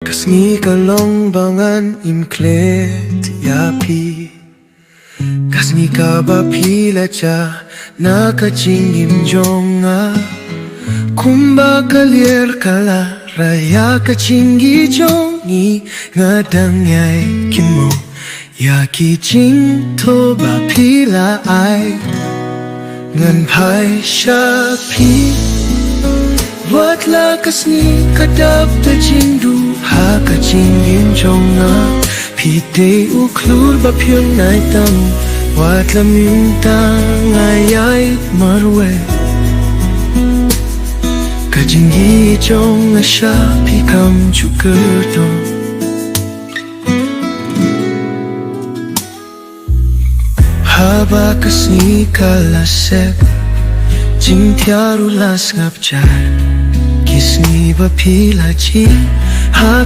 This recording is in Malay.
Kasngi kalong bangan im Klet Iaphi Kasngi ka ba pila cha na kachingim jonga Kumba kalir kala raya kachingi jongi ngadang yai kinmo ya kiching to ba pila ai ngan pai sha pi Wat la kasni kadap ta jindu ha ka jingin jonga pi te u klur ba pyun nai tam wat la minta ngai ai marwe ka jingi jonga sha pi kam chu kerto ha ba kasni kala sek jing tiaru las ngap char Kisni ba pila chi ha